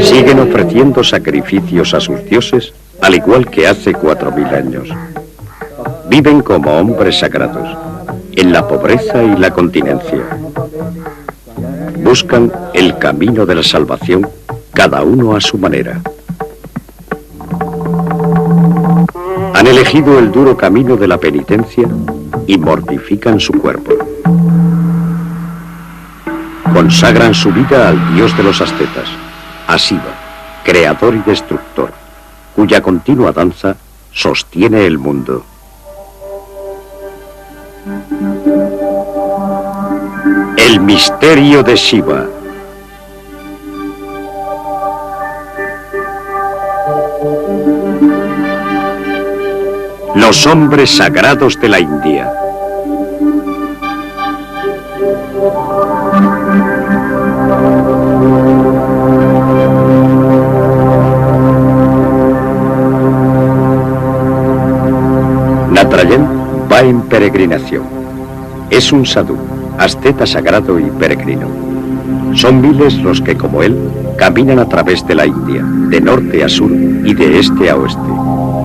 Siguen ofreciendo sacrificios a sus dioses, al igual que hace 4000 años. Viven como hombres sagrados, en la pobreza y la continencia. Buscan el camino de la salvación, cada uno a su manera. Han elegido el duro camino de la penitencia y mortifican su cuerpo. Consagran su vida al dios de los ascetas, a Shiva, creador y destructor, cuya continua danza sostiene el mundo. El misterio de Shiva. Los hombres sagrados de la India. Natarajan va en peregrinación. Es un sadhu, asceta sagrado y peregrino. Son miles los que, como él, caminan a través de la India, de norte a sur y de este a oeste.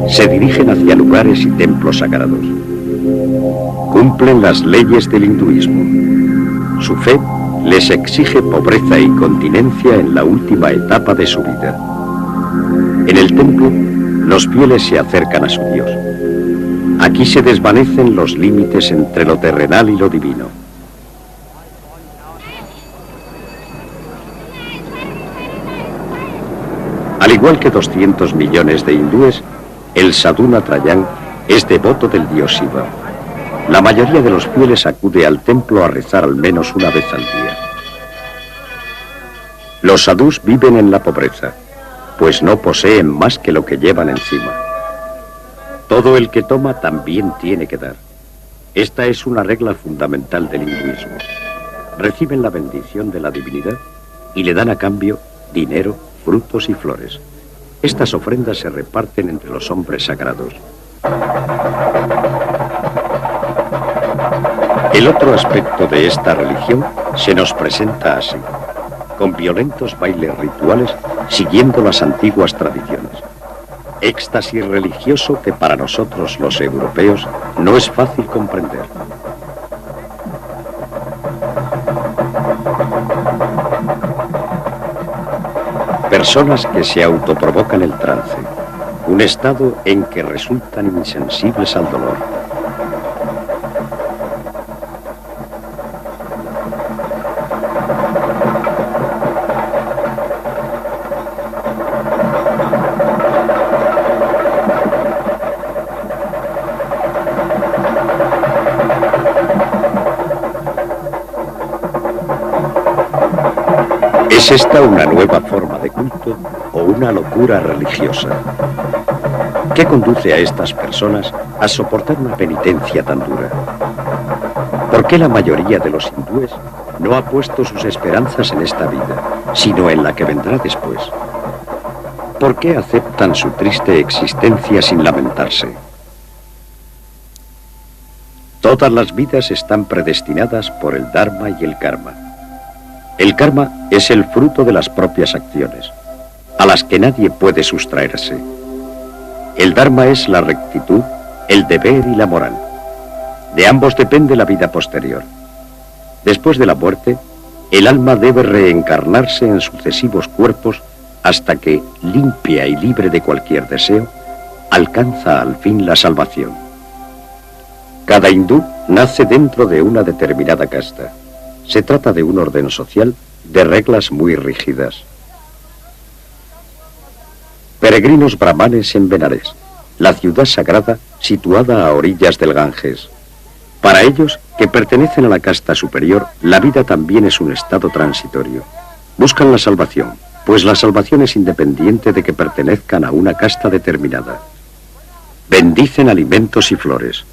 Se dirigen hacia lugares y templos sagrados. Cumplen las leyes del hinduismo. Su fe les exige pobreza y continencia en la última etapa de su vida. En el templo, los fieles se acercan a su Dios. Aquí se desvanecen los límites entre lo terrenal y lo divino. Al igual que 200 millones de hindúes, el sadhu Natarajan es devoto del dios Shiva. La mayoría de los fieles acude al templo a rezar al menos una vez al día. Los sadhus viven en la pobreza, pues no poseen más que lo que llevan encima. Todo el que toma también tiene que dar. Esta es una regla fundamental del hinduismo. Reciben la bendición de la divinidad y le dan a cambio dinero, frutos y flores. Estas ofrendas se reparten entre los hombres sagrados. El otro aspecto de esta religión se nos presenta así, con violentos bailes rituales siguiendo las antiguas tradiciones. Éxtasis religioso que para nosotros los europeos no es fácil comprender. Personas que se autoprovocan el trance, un estado en que resultan insensibles al dolor. ¿Es esta una nueva forma de culto o una locura religiosa? ¿Qué conduce a estas personas a soportar una penitencia tan dura? ¿Por qué la mayoría de los hindúes no ha puesto sus esperanzas en esta vida, sino en la que vendrá después? ¿Por qué aceptan su triste existencia sin lamentarse? Todas las vidas están predestinadas por el Dharma y el Karma. El karma es el fruto de las propias acciones, a las que nadie puede sustraerse. El dharma es la rectitud, el deber y la moral. De ambos depende la vida posterior. Después de la muerte, el alma debe reencarnarse en sucesivos cuerpos hasta que, limpia y libre de cualquier deseo, alcanza al fin la salvación. Cada hindú nace dentro de una determinada casta. Se trata de un orden social de reglas muy rígidas. Peregrinos brahmanes en Benares, la ciudad sagrada situada a orillas del Ganges. Para ellos, que pertenecen a la casta superior, la vida también es un estado transitorio. Buscan la salvación, pues la salvación es independiente de que pertenezcan a una casta determinada. Bendicen alimentos y flores.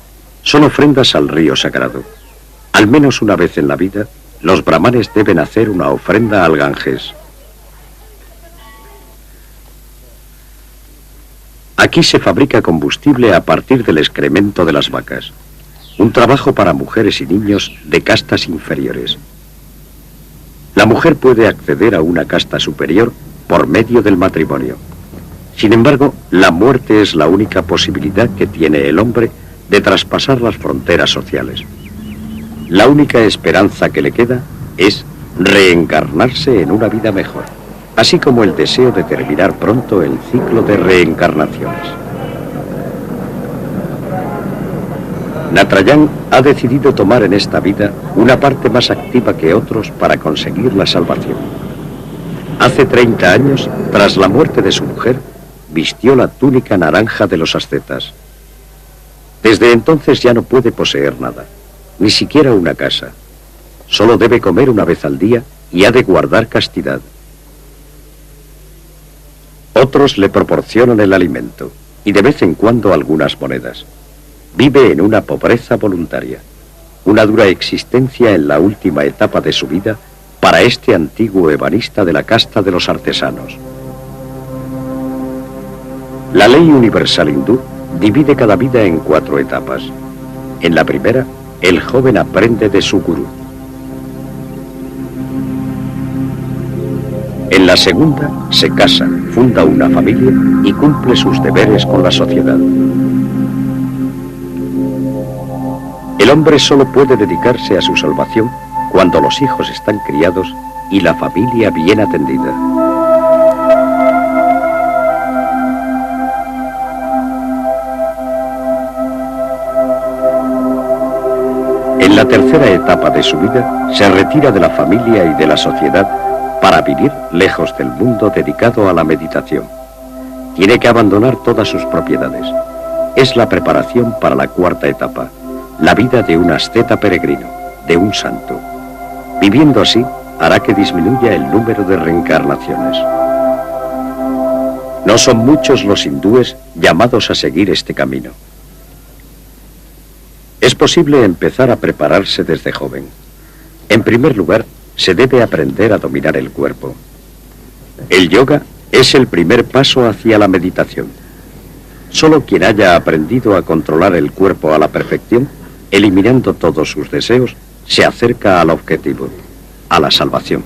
Son ofrendas al río sagrado. Al menos una vez en la vida, los brahmanes deben hacer una ofrenda al Ganges. Aquí se fabrica combustible a partir del excremento de las vacas. Un trabajo para mujeres y niños de castas inferiores. La mujer puede acceder a una casta superior por medio del matrimonio. Sin embargo, la muerte es la única posibilidad que tiene el hombre de traspasar las fronteras sociales. La única esperanza que le queda es reencarnarse en una vida mejor, así como el deseo de terminar pronto el ciclo de reencarnaciones. Natrayan ha decidido tomar en esta vida una parte más activa que otros para conseguir la salvación. Hace 30 años, tras la muerte de su mujer, vistió la túnica naranja de los ascetas. Desde entonces ya no puede poseer nada, ni siquiera una casa. Solo debe comer una vez al día y ha de guardar castidad. Otros le proporcionan el alimento y de vez en cuando algunas monedas. Vive en una pobreza voluntaria, una dura existencia en la última etapa de su vida para este antiguo ebanista de la casta de los artesanos. La ley universal hindú divide cada vida en 4 etapas. En la primera, el joven aprende de su gurú. En la segunda, se casa, funda una familia y cumple sus deberes con la sociedad. El hombre solo puede dedicarse a su salvación cuando los hijos están criados y la familia bien atendida. En la tercera etapa de su vida, se retira de la familia y de la sociedad para vivir lejos del mundo dedicado a la meditación. Tiene que abandonar todas sus propiedades. Es la preparación para la cuarta etapa, la vida de un asceta peregrino, de un santo. Viviendo así, hará que disminuya el número de reencarnaciones. No son muchos los hindúes llamados a seguir este camino. Es posible empezar a prepararse desde joven. En primer lugar, se debe aprender a dominar el cuerpo. El yoga es el primer paso hacia la meditación. Solo quien haya aprendido a controlar el cuerpo a la perfección, eliminando todos sus deseos, se acerca al objetivo, a la salvación.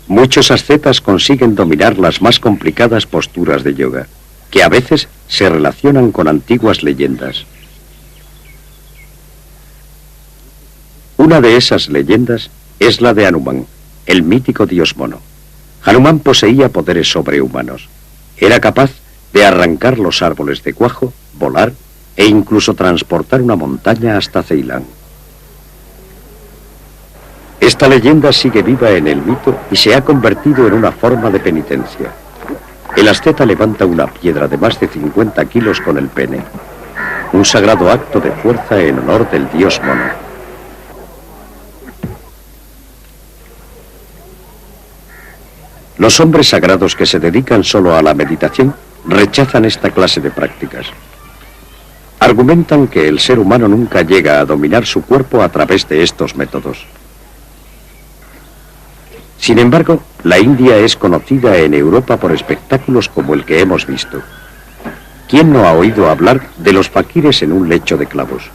Muchos ascetas consiguen dominar las más complicadas posturas de yoga, que a veces se relacionan con antiguas leyendas. Una de esas leyendas es la de Hanuman, el mítico dios mono. Hanuman poseía poderes sobrehumanos. Era capaz de arrancar los árboles de cuajo, volar e incluso transportar una montaña hasta Ceilán. Esta leyenda sigue viva en el mito y se ha convertido en una forma de penitencia. El asceta levanta una piedra de más de 50 kilos con el pene, un sagrado acto de fuerza en honor del dios mono. Los hombres sagrados que se dedican solo a la meditación rechazan esta clase de prácticas. Argumentan que el ser humano nunca llega a dominar su cuerpo a través de estos métodos. Sin embargo, la India es conocida en Europa por espectáculos como el que hemos visto. ¿Quién no ha oído hablar de los faquires en un lecho de clavos?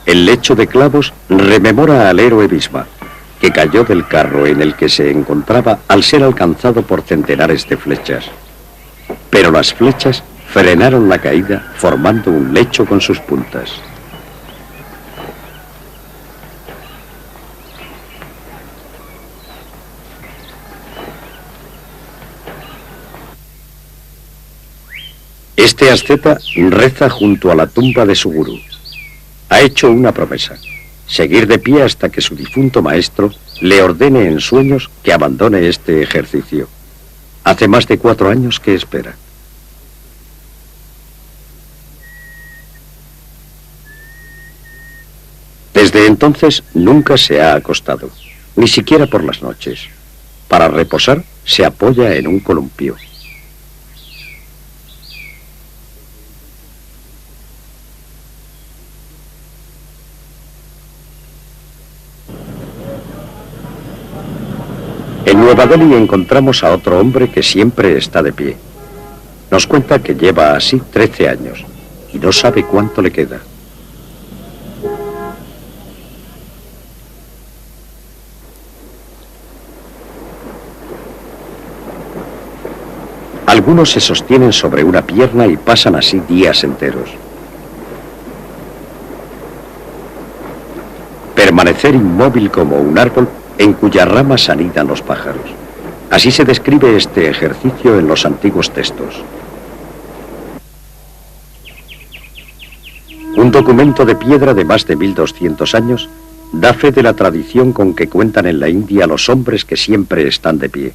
El lecho de clavos rememora al héroe Bhisma, que cayó del carro en el que se encontraba al ser alcanzado por centenares de flechas. Pero las flechas frenaron la caída formando un lecho con sus puntas. Este asceta reza junto a la tumba de su gurú. Ha hecho una promesa: seguir de pie hasta que su difunto maestro le ordene en sueños que abandone este ejercicio. Hace más de 4 años que espera. Desde entonces nunca se ha acostado, ni siquiera por las noches. Para reposar se apoya en un columpio. En Nueva Delhi encontramos a otro hombre que siempre está de pie. Nos cuenta que lleva así 13 años y no sabe cuánto le queda. Algunos se sostienen sobre una pierna y pasan así días enteros. Permanecer inmóvil como un árbol en cuyas ramas anidan los pájaros. Así se describe este ejercicio en los antiguos textos. Un documento de piedra de más de 1200 años da fe de la tradición con que cuentan en la India los hombres que siempre están de pie.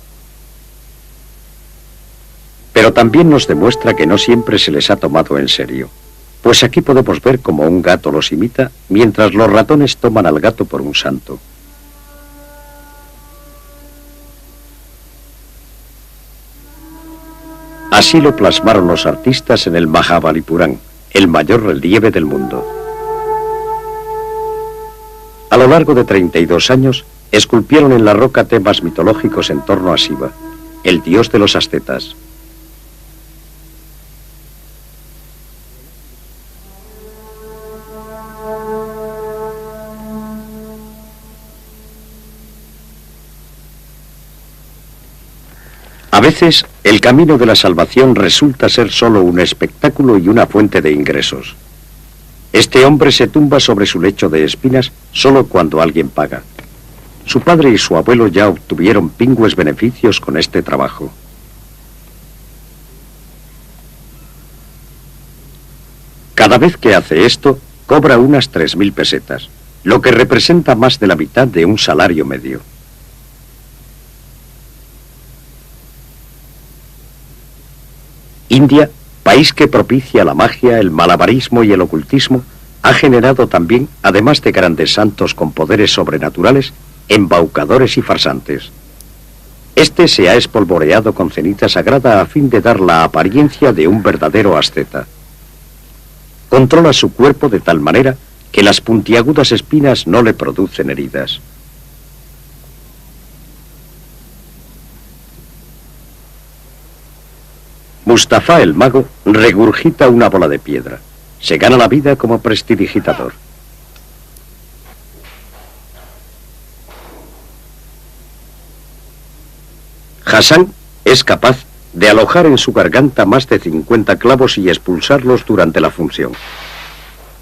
Pero también nos demuestra que no siempre se les ha tomado en serio, pues aquí podemos ver cómo un gato los imita, mientras los ratones toman al gato por un santo. Así lo plasmaron los artistas en el Mahabalipuram, el mayor relieve del mundo. A lo largo de 32 años, esculpieron en la roca temas mitológicos en torno a Shiva, el dios de los ascetas. A veces, el camino de la salvación resulta ser solo un espectáculo y una fuente de ingresos. Este hombre se tumba sobre su lecho de espinas solo cuando alguien paga. Su padre y su abuelo ya obtuvieron pingües beneficios con este trabajo. Cada vez que hace esto, cobra unas 3000 pesetas, lo que representa más de la mitad de un salario medio. India, país que propicia la magia, el malabarismo y el ocultismo, ha generado también, además de grandes santos con poderes sobrenaturales, embaucadores y farsantes. Este se ha espolvoreado con ceniza sagrada a fin de dar la apariencia de un verdadero asceta. Controla su cuerpo de tal manera que las puntiagudas espinas no le producen heridas. Mustafa el mago regurgita una bola de piedra. Se gana la vida como prestidigitador. Hassan es capaz de alojar en su garganta más de 50 clavos y expulsarlos durante la función.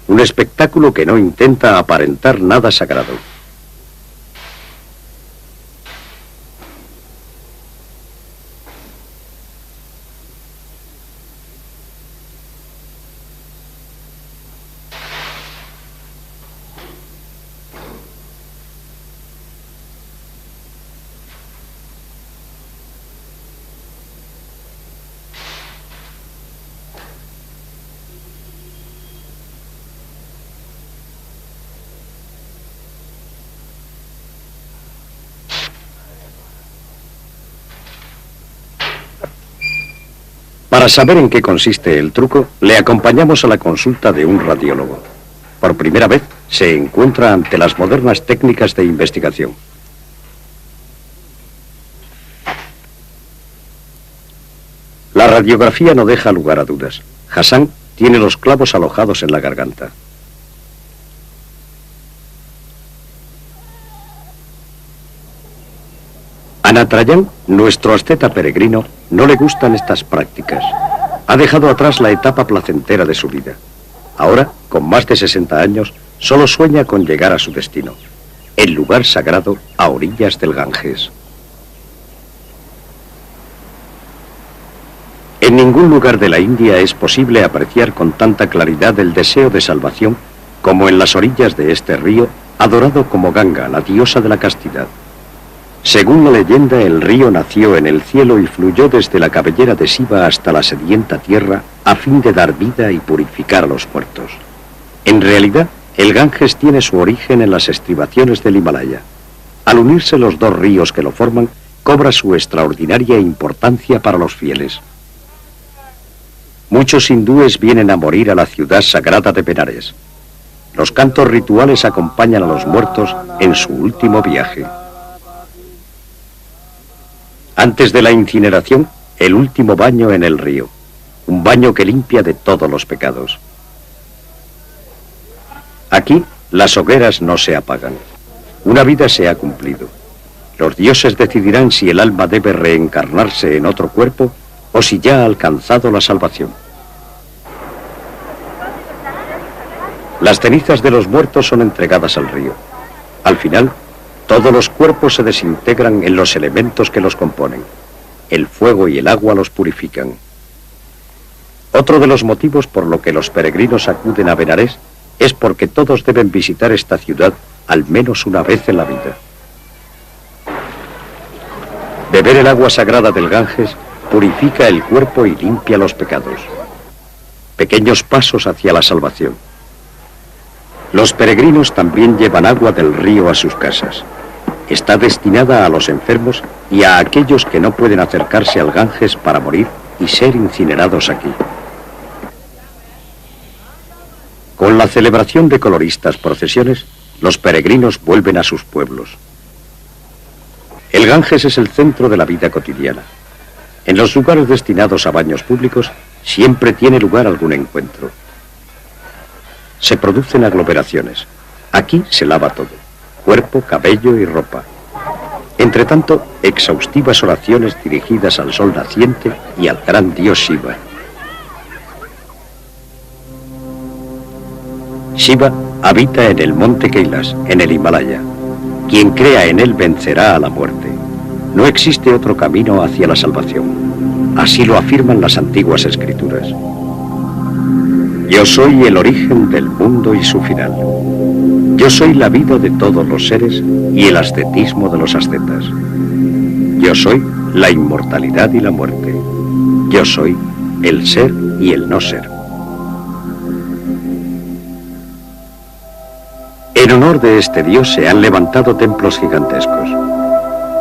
Un espectáculo que no intenta aparentar nada sagrado. Para saber en qué consiste el truco, le acompañamos a la consulta de un radiólogo. Por primera vez, se encuentra ante las modernas técnicas de investigación. La radiografía no deja lugar a dudas. Hassan tiene los clavos alojados en la garganta. A Natarajan, nuestro asceta peregrino, no le gustan estas prácticas. Ha dejado atrás la etapa placentera de su vida. Ahora, con más de 60 años, solo sueña con llegar a su destino, el lugar sagrado a orillas del Ganges. En ningún lugar de la India es posible apreciar con tanta claridad el deseo de salvación como en las orillas de este río, adorado como Ganga, la diosa de la castidad. Según la leyenda, el río nació en el cielo y fluyó desde la cabellera de Shiva hasta la sedienta tierra a fin de dar vida y purificar a los muertos. En realidad, el Ganges tiene su origen en las estribaciones del Himalaya. Al unirse los dos ríos que lo forman, cobra su extraordinaria importancia para los fieles. Muchos hindúes vienen a morir a la ciudad sagrada de Benares. Los cantos rituales acompañan a los muertos en su último viaje. Antes de la incineración, el último baño en el río. Un baño que limpia de todos los pecados. Aquí las hogueras no se apagan. Una vida se ha cumplido. Los dioses decidirán si el alma debe reencarnarse en otro cuerpo o si ya ha alcanzado la salvación. Las cenizas de los muertos son entregadas al río. Al final, todos los cuerpos se desintegran en los elementos que los componen. El fuego y el agua los purifican. Otro de los motivos por lo que los peregrinos acuden a Benarés es porque todos deben visitar esta ciudad al menos una vez en la vida. Beber el agua sagrada del Ganges purifica el cuerpo y limpia los pecados. Pequeños pasos hacia la salvación. Los peregrinos también llevan agua del río a sus casas. Está destinada a los enfermos y a aquellos que no pueden acercarse al Ganges para morir y ser incinerados aquí. Con la celebración de coloristas procesiones, los peregrinos vuelven a sus pueblos. El Ganges es el centro de la vida cotidiana. En los lugares destinados a baños públicos siempre tiene lugar algún encuentro. Se producen aglomeraciones. Aquí se lava todo: cuerpo, cabello y ropa. Entre tanto, exhaustivas oraciones dirigidas al sol naciente y al gran dios Shiva. Shiva habita en el monte Kailas, en el Himalaya. Quien crea en él vencerá a la muerte. No existe otro camino hacia la salvación. Así lo afirman las antiguas escrituras. Yo soy el origen del mundo y su final. Yo soy la vida de todos los seres y el ascetismo de los ascetas. Yo soy la inmortalidad y la muerte. Yo soy el ser y el no ser. En honor de este dios se han levantado templos gigantescos.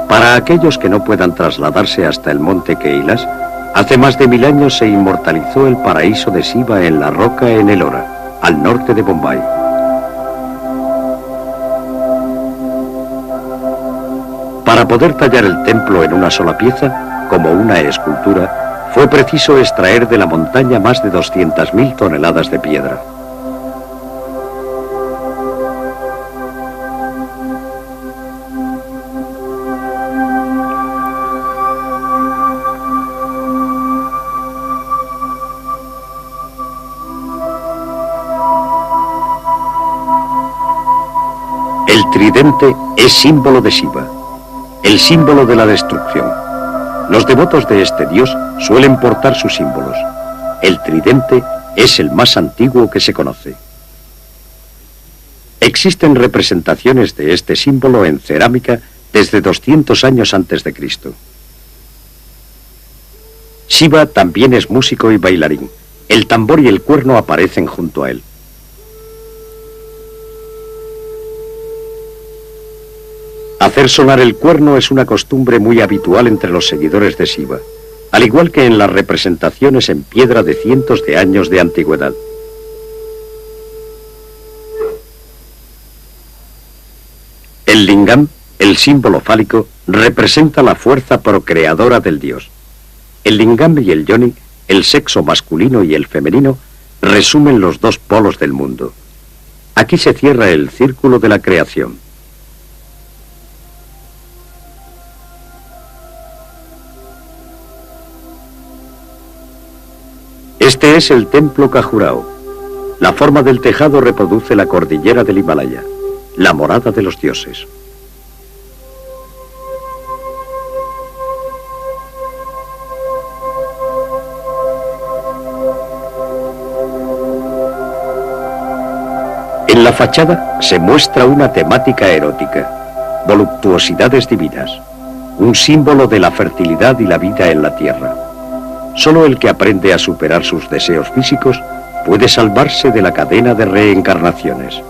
Para aquellos que no puedan trasladarse hasta el monte Kailas, hace más de 1000 años se inmortalizó el paraíso de Shiva en la roca en Ellora, al norte de Bombay. Para poder tallar el templo en una sola pieza, como una escultura, fue preciso extraer de la montaña más de 200.000 toneladas de piedra. El tridente es símbolo de Shiva, el símbolo de la destrucción. Los devotos de este dios suelen portar sus símbolos. El tridente es el más antiguo que se conoce. Existen representaciones de este símbolo en cerámica desde 200 años antes de Cristo. Shiva también es músico y bailarín. El tambor y el cuerno aparecen junto a él. Hacer sonar el cuerno es una costumbre muy habitual entre los seguidores de Shiva, al igual que en las representaciones en piedra de cientos de años de antigüedad. El lingam, el símbolo fálico, representa la fuerza procreadora del dios. El lingam y el yoni, el sexo masculino y el femenino, resumen los dos polos del mundo. Aquí se cierra el círculo de la creación. Este es el templo Khajuraho. La forma del tejado reproduce la cordillera del Himalaya, la morada de los dioses. En la fachada se muestra una temática erótica, voluptuosidades divinas, un símbolo de la fertilidad y la vida en la tierra. Solo el que aprende a superar sus deseos físicos puede salvarse de la cadena de reencarnaciones.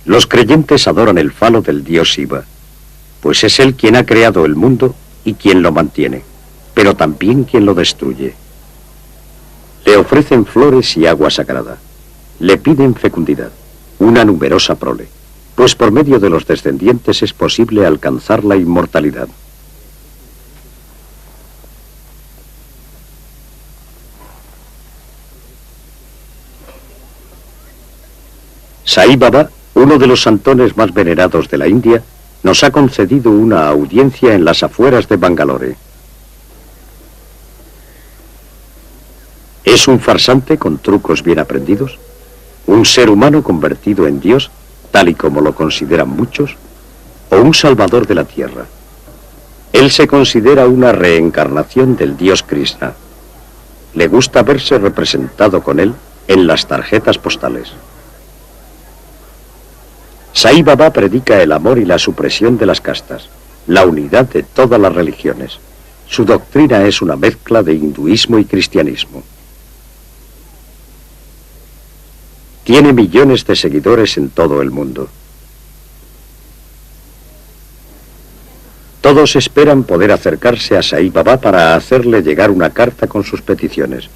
Los creyentes adoran el falo del dios Shiva, pues es él quien ha creado el mundo y quien lo mantiene, pero también quien lo destruye. Le ofrecen flores y agua sagrada. Le piden fecundidad, una numerosa prole, pues por medio de los descendientes es posible alcanzar la inmortalidad. Sai Baba, uno de los santones más venerados de la India, nos ha concedido una audiencia en las afueras de Bangalore. ¿Es un farsante con trucos bien aprendidos? ¿Un ser humano convertido en Dios, tal y como lo consideran muchos? ¿O un salvador de la tierra? Él se considera una reencarnación del dios Krishna. Le gusta verse representado con él en las tarjetas postales. Sai Baba predica el amor y la supresión de las castas, la unidad de todas las religiones. Su doctrina es una mezcla de hinduismo y cristianismo. Tiene millones de seguidores en todo el mundo. Todos esperan poder acercarse a Sai Baba para hacerle llegar una carta con sus peticiones.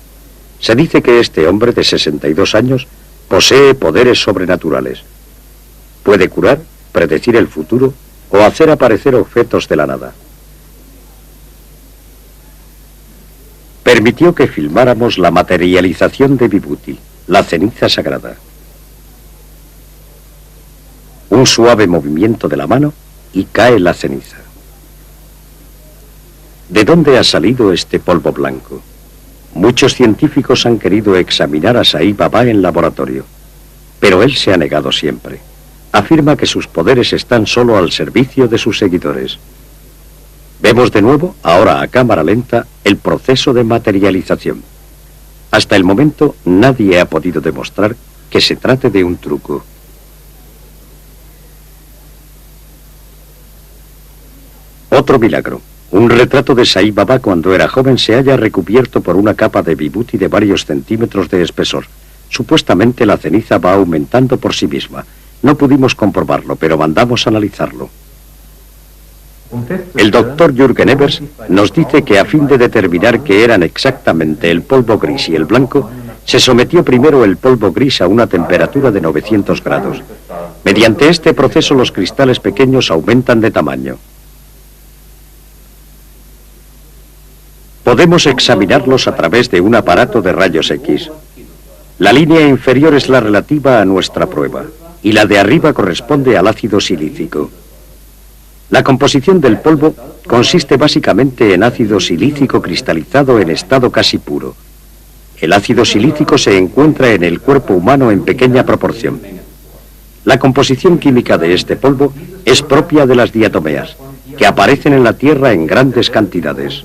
Se dice que este hombre de 62 años posee poderes sobrenaturales. Puede curar, predecir el futuro o hacer aparecer objetos de la nada. Permitió que filmáramos la materialización de Vibhuti, la ceniza sagrada. Un suave movimiento de la mano y cae la ceniza. ¿De dónde ha salido este polvo blanco? Muchos científicos han querido examinar a Sai Baba en laboratorio, pero él se ha negado siempre. Afirma que sus poderes están solo al servicio de sus seguidores. Vemos de nuevo, ahora a cámara lenta, el proceso de materialización. Hasta el momento nadie ha podido demostrar que se trate de un truco. Otro milagro. Un retrato de Sai Baba cuando era joven se halla recubierto por una capa de Vibhuti de varios centímetros de espesor. Supuestamente la ceniza va aumentando por sí misma. No pudimos comprobarlo, pero mandamos analizarlo. El doctor Jürgen Evers nos dice que a fin de determinar qué eran exactamente el polvo gris y el blanco, se sometió primero el polvo gris a una temperatura de 900 grados. Mediante este proceso los cristales pequeños aumentan de tamaño. Podemos examinarlos a través de un aparato de rayos X. La línea inferior es la relativa a nuestra prueba y la de arriba corresponde al ácido silícico. La composición del polvo consiste básicamente en ácido silícico cristalizado en estado casi puro. El ácido silícico se encuentra en el cuerpo humano en pequeña proporción. La composición química de este polvo es propia de las diatomeas, que aparecen en la Tierra en grandes cantidades.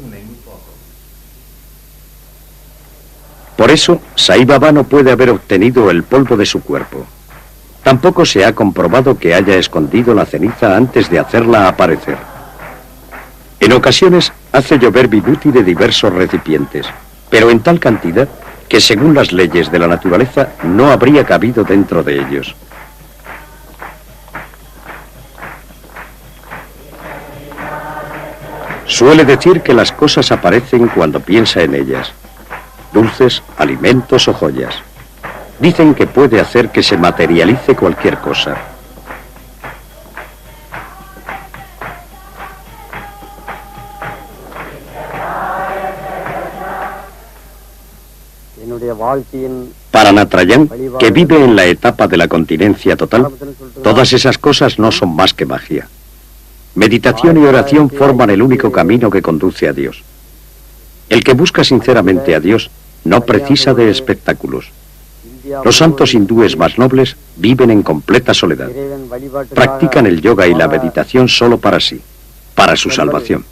Por eso, Sai Baba no puede haber obtenido el polvo de su cuerpo. Tampoco se ha comprobado que haya escondido la ceniza antes de hacerla aparecer. En ocasiones hace llover Vibhuti de diversos recipientes, pero en tal cantidad que según las leyes de la naturaleza no habría cabido dentro de ellos. Suele decir que las cosas aparecen cuando piensa en ellas. Dulces, alimentos o joyas. Dicen que puede hacer que se materialice cualquier cosa. Para Natarajan, que vive en la etapa de la continencia total, todas esas cosas no son más que magia. Meditación y oración forman el único camino que conduce a Dios. El que busca sinceramente a Dios no precisa de espectáculos. Los santos hindúes más nobles viven en completa soledad. Practican el yoga y la meditación solo para sí, para su salvación.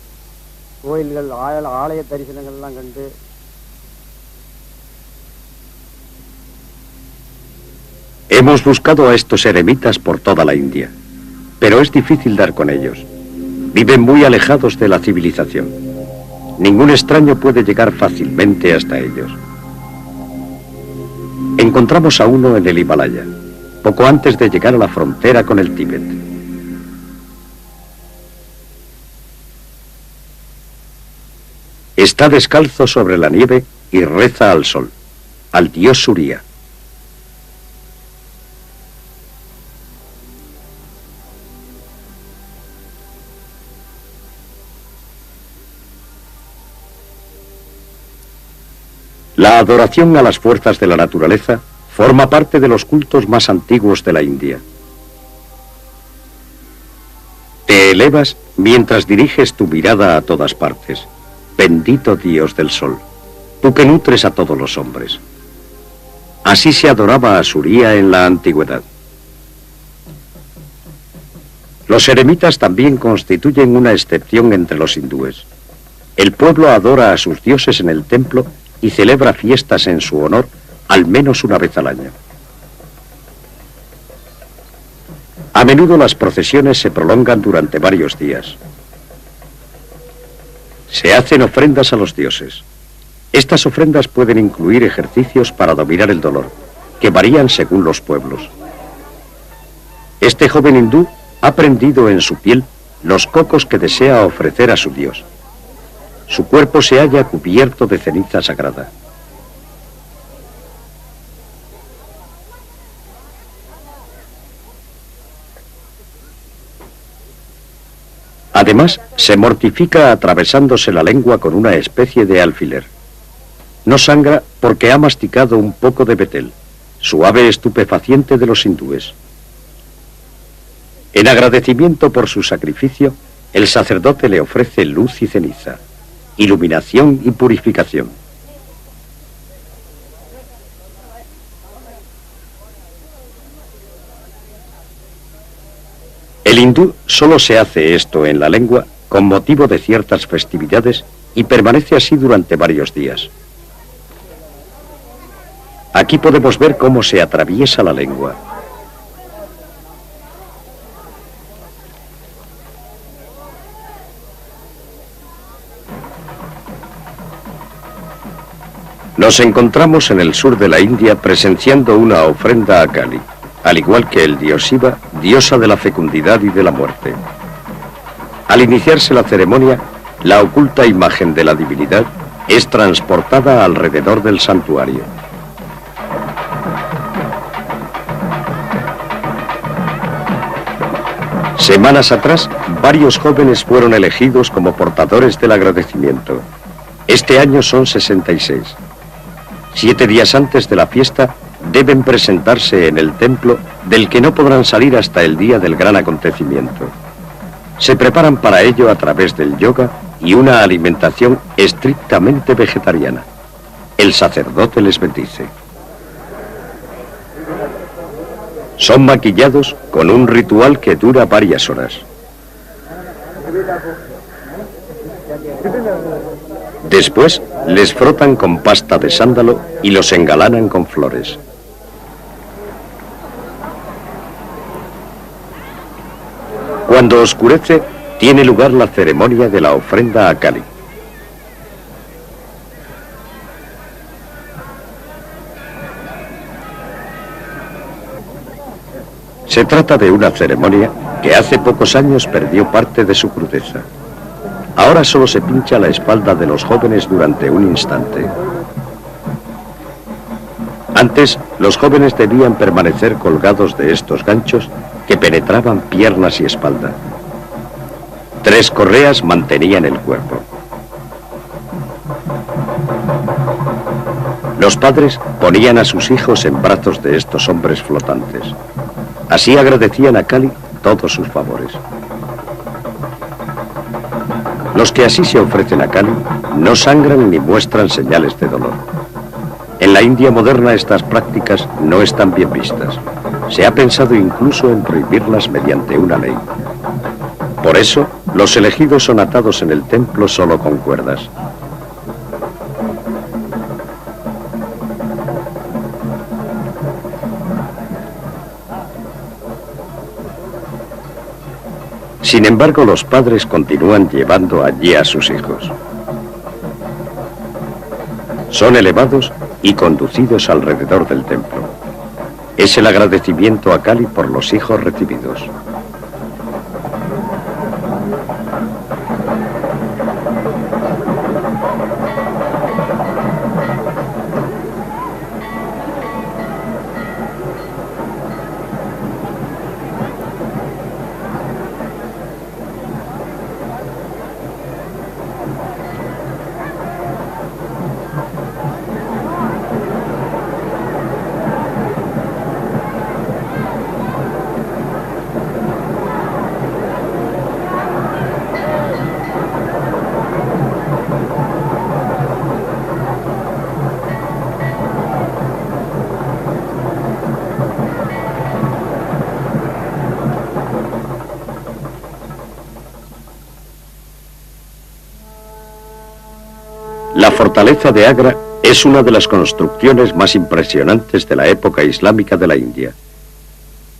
Hemos buscado a estos eremitas por toda la India, pero es difícil dar con ellos. Viven muy alejados de la civilización. Ningún extraño puede llegar fácilmente hasta ellos. Encontramos a uno en el Himalaya, poco antes de llegar a la frontera con el Tíbet. Está descalzo sobre la nieve y reza al sol, al dios Surya. La adoración a las fuerzas de la naturaleza Forma parte de los cultos más antiguos de la India. Te elevas mientras diriges tu mirada a todas partes. Bendito Dios del sol, tú que nutres a todos los hombres. Así se adoraba a Surya en la antigüedad. Los eremitas también constituyen una excepción entre los hindúes. El pueblo adora a sus dioses en el templo y celebra fiestas en su honor al menos una vez al año. A menudo las procesiones se prolongan durante varios días. Se hacen ofrendas a los dioses. Estas ofrendas pueden incluir ejercicios para dominar el dolor, que varían según los pueblos. Este joven hindú ha prendido en su piel los cocos que desea ofrecer a su dios. Su cuerpo se halla cubierto de ceniza sagrada. Además, se mortifica atravesándose la lengua con una especie de alfiler. No sangra porque ha masticado un poco de betel, suave estupefaciente de los hindúes. En agradecimiento por su sacrificio, el sacerdote le ofrece luz y ceniza, iluminación y purificación. El hindú solo se hace esto en la lengua con motivo de ciertas festividades y permanece así durante varios días. Aquí podemos ver cómo se atraviesa la lengua. Nos encontramos en el sur de la India presenciando una ofrenda a Kali, al igual que el dios Shiva, diosa de la fecundidad y de la muerte. Al iniciarse la ceremonia, la oculta imagen de la divinidad es transportada alrededor del santuario. Semanas atrás, varios jóvenes fueron elegidos como portadores del agradecimiento. Este año son 66. 7 días antes de la fiesta, deben presentarse en el templo, del que no podrán salir hasta el día del gran acontecimiento. Se preparan para ello a través del yoga y una alimentación estrictamente vegetariana. El sacerdote les bendice. Son maquillados con un ritual que dura varias horas. Después, les frotan con pasta de sándalo y los engalanan con flores. Cuando oscurece, tiene lugar la ceremonia de la ofrenda a Kali. Se trata de una ceremonia que hace pocos años perdió parte de su crudeza. Ahora solo se pincha la espalda de los jóvenes durante un instante. Antes, los jóvenes debían permanecer colgados de estos ganchos que penetraban piernas y espalda. 3 correas mantenían el cuerpo. Los padres ponían a sus hijos en brazos de estos hombres flotantes. Así agradecían a Kali todos sus favores. Los que así se ofrecen a Kali no sangran ni muestran señales de dolor. En la India moderna estas prácticas no están bien vistas. Se ha pensado incluso en prohibirlas mediante una ley. Por eso, los elegidos son atados en el templo solo con cuerdas. Sin embargo, los padres continúan llevando allí a sus hijos. Son elevados y conducidos alrededor del templo. Es el agradecimiento a Kali por los hijos recibidos. fortaleza de Agra es una de las construcciones más impresionantes de la época islámica de la India.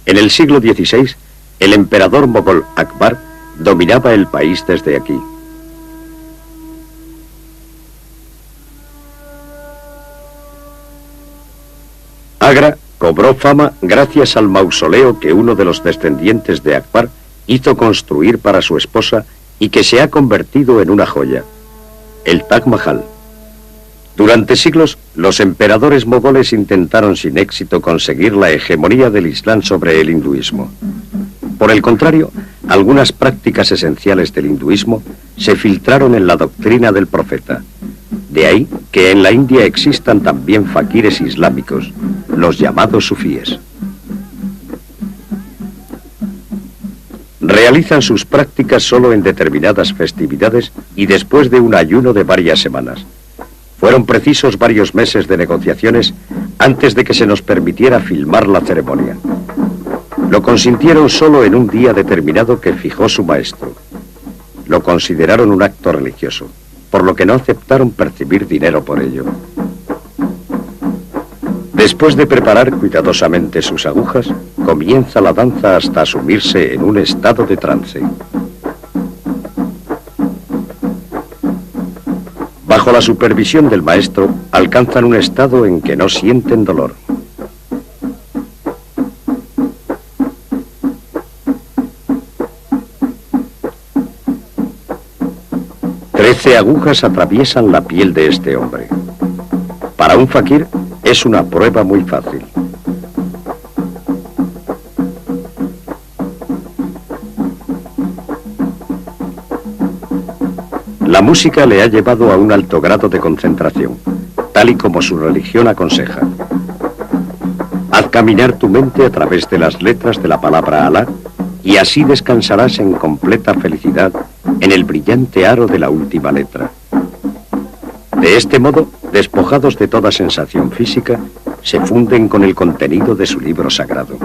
En el siglo XVI, el emperador mogol Akbar dominaba el país desde aquí. Agra cobró fama gracias al mausoleo que uno de los descendientes de Akbar hizo construir para su esposa y que se ha convertido en una joya, el Taj Mahal. Durante siglos, los emperadores mogoles intentaron sin éxito conseguir la hegemonía del Islam sobre el hinduismo. Por el contrario, algunas prácticas esenciales del hinduismo se filtraron en la doctrina del profeta. De ahí que en la India existan también faquires islámicos, los llamados sufíes. Realizan sus prácticas solo en determinadas festividades y después de un ayuno de varias semanas. Fueron precisos varios meses de negociaciones antes de que se nos permitiera filmar la ceremonia. Lo consintieron solo en un día determinado que fijó su maestro. Lo consideraron un acto religioso, por lo que no aceptaron percibir dinero por ello. Después de preparar cuidadosamente sus agujas, comienza la danza hasta asumirse en un estado de trance. Bajo la supervisión del maestro, alcanzan un estado en que no sienten dolor. Trece agujas atraviesan la piel de este hombre. Para un fakir es una prueba muy fácil. La música le ha llevado a un alto grado de concentración, tal y como su religión aconseja. Haz caminar tu mente a través de las letras de la palabra Alá y así descansarás en completa felicidad en el brillante aro de la última letra. De este modo, despojados de toda sensación física, se funden con el contenido de su libro sagrado.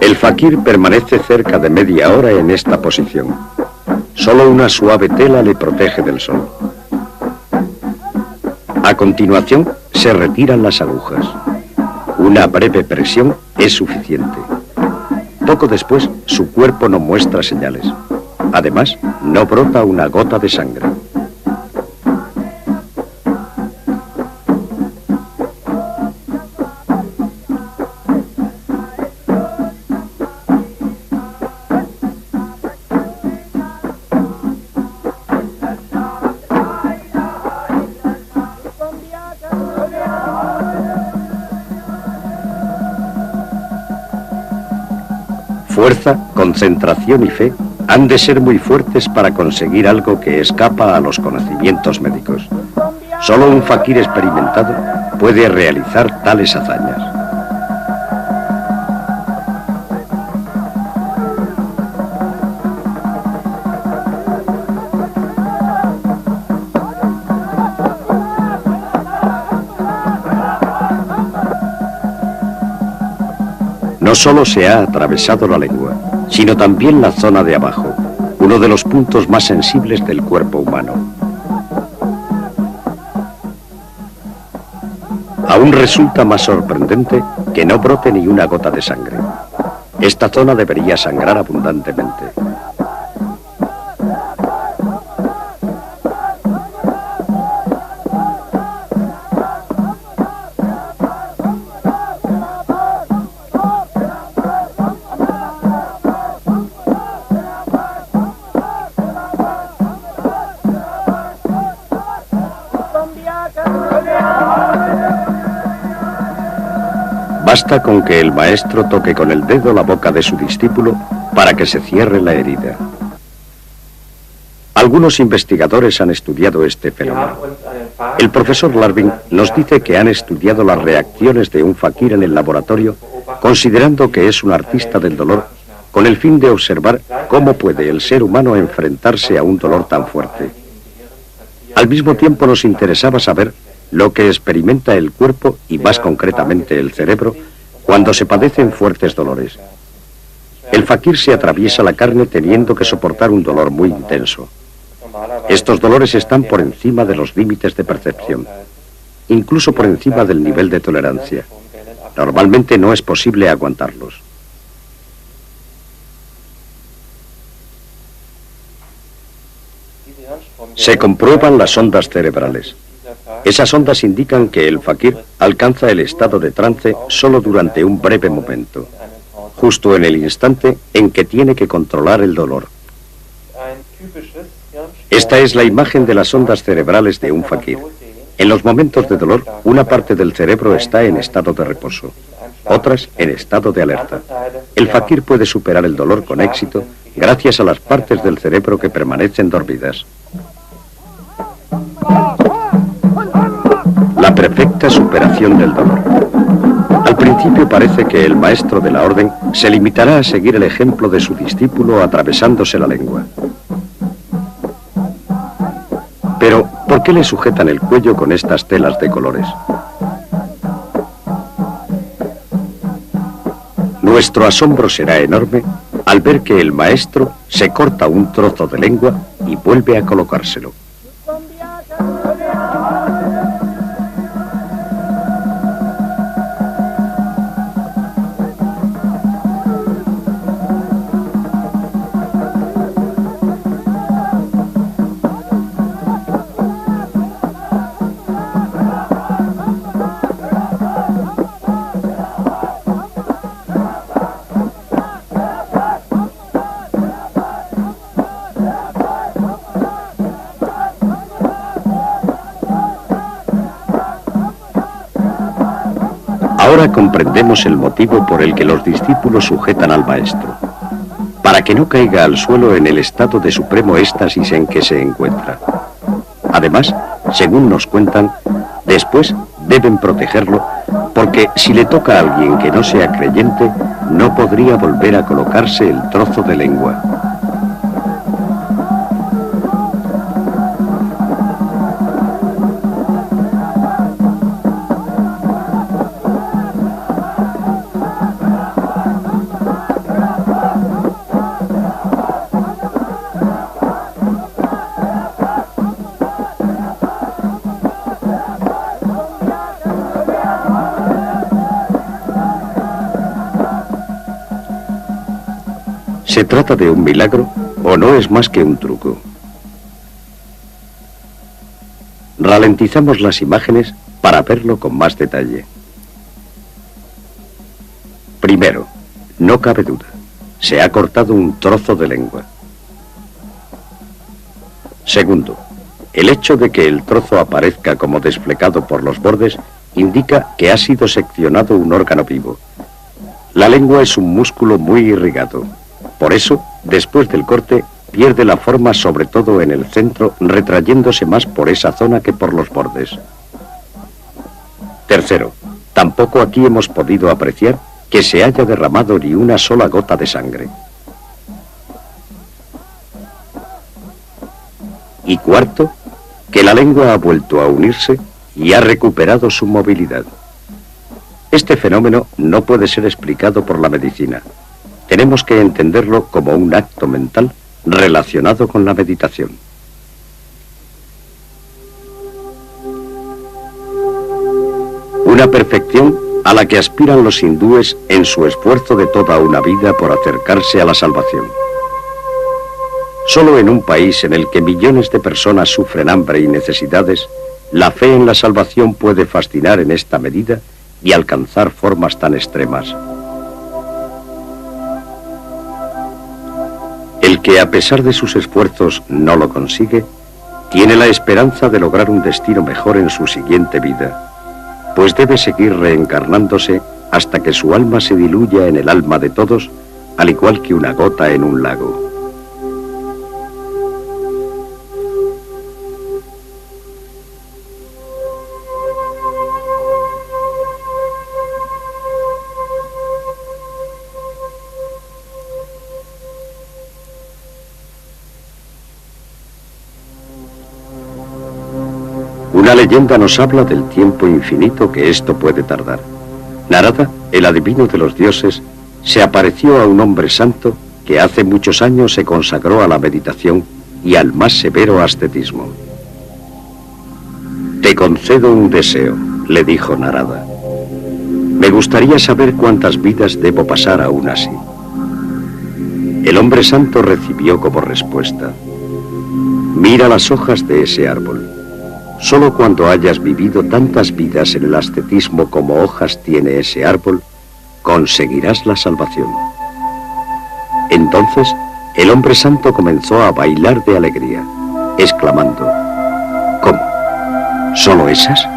El fakir permanece cerca de media hora en esta posición. Solo una suave tela le protege del sol. A continuación, se retiran las agujas. Una breve presión es suficiente. Poco después, su cuerpo no muestra señales. Además, no brota una gota de sangre. Fuerza, concentración y fe han de ser muy fuertes para conseguir algo que escapa a los conocimientos médicos. Solo un fakir experimentado puede realizar tales hazañas. No solo se ha atravesado la lengua, sino también la zona de abajo, uno de los puntos más sensibles del cuerpo humano. Aún resulta más sorprendente que no brote ni una gota de sangre. Esta zona debería sangrar abundantemente. Basta con que el maestro toque con el dedo la boca de su discípulo para que se cierre la herida. Algunos investigadores han estudiado este fenómeno. El profesor Larvin nos dice que han estudiado las reacciones de un fakir en el laboratorio, considerando que es un artista del dolor con el fin de observar cómo puede el ser humano enfrentarse a un dolor tan fuerte. Al mismo tiempo nos interesaba saber lo que experimenta el cuerpo y más concretamente el cerebro cuando se padecen fuertes dolores. El fakir se atraviesa la carne teniendo que soportar un dolor muy intenso. Estos dolores están por encima de los límites de percepción, incluso por encima del nivel de tolerancia. Normalmente no es posible aguantarlos. Se comprueban las ondas cerebrales. Esas ondas indican que el fakir alcanza el estado de trance solo durante un breve momento, justo en el instante en que tiene que controlar el dolor. Esta es la imagen de las ondas cerebrales de un fakir. En los momentos de dolor, una parte del cerebro está en estado de reposo, otras en estado de alerta. El fakir puede superar el dolor con éxito gracias a las partes del cerebro que permanecen dormidas. La perfecta superación del dolor. Al principio parece que el maestro de la orden se limitará a seguir el ejemplo de su discípulo atravesándose la lengua. Pero, ¿por qué le sujetan el cuello con estas telas de colores? Nuestro asombro será enorme al ver que el maestro se corta un trozo de lengua y vuelve a colocárselo. Ahora comprendemos el motivo por el que los discípulos sujetan al maestro, para que no caiga al suelo en el estado de supremo éxtasis en que se encuentra. Además, según nos cuentan, después deben protegerlo, porque si le toca a alguien que no sea creyente, no podría volver a colocarse el trozo de lengua. ¿Se trata de un milagro o no es más que un truco? Ralentizamos las imágenes para verlo con más detalle. Primero, no cabe duda, se ha cortado un trozo de lengua. Segundo, el hecho de que el trozo aparezca como desflecado por los bordes indica que ha sido seccionado un órgano vivo. La lengua es un músculo muy irrigado. Por eso, después del corte, pierde la forma sobre todo en el centro, retrayéndose más por esa zona que por los bordes. Tercero, tampoco aquí hemos podido apreciar que se haya derramado ni una sola gota de sangre. Y cuarto, que la lengua ha vuelto a unirse y ha recuperado su movilidad. Este fenómeno no puede ser explicado por la medicina. Tenemos que entenderlo como un acto mental relacionado con la meditación. Una perfección a la que aspiran los hindúes en su esfuerzo de toda una vida por acercarse a la salvación. Solo en un país en el que millones de personas sufren hambre y necesidades, la fe en la salvación puede fascinar en esta medida y alcanzar formas tan extremas. El que a pesar de sus esfuerzos no lo consigue, tiene la esperanza de lograr un destino mejor en su siguiente vida, pues debe seguir reencarnándose hasta que su alma se diluya en el alma de todos, al igual que una gota en un lago. Una leyenda nos habla del tiempo infinito que esto puede tardar. Narada, el adivino de los dioses, se apareció a un hombre santo que hace muchos años se consagró a la meditación y al más severo ascetismo. Te concedo un deseo, le dijo Narada. Me gustaría saber cuántas vidas debo pasar aún así. El hombre santo recibió como respuesta: mira las hojas de ese árbol. Solo cuando hayas vivido tantas vidas en el ascetismo como hojas tiene ese árbol, conseguirás la salvación. Entonces, el hombre santo comenzó a bailar de alegría, exclamando: ¿cómo? ¿Solo esas?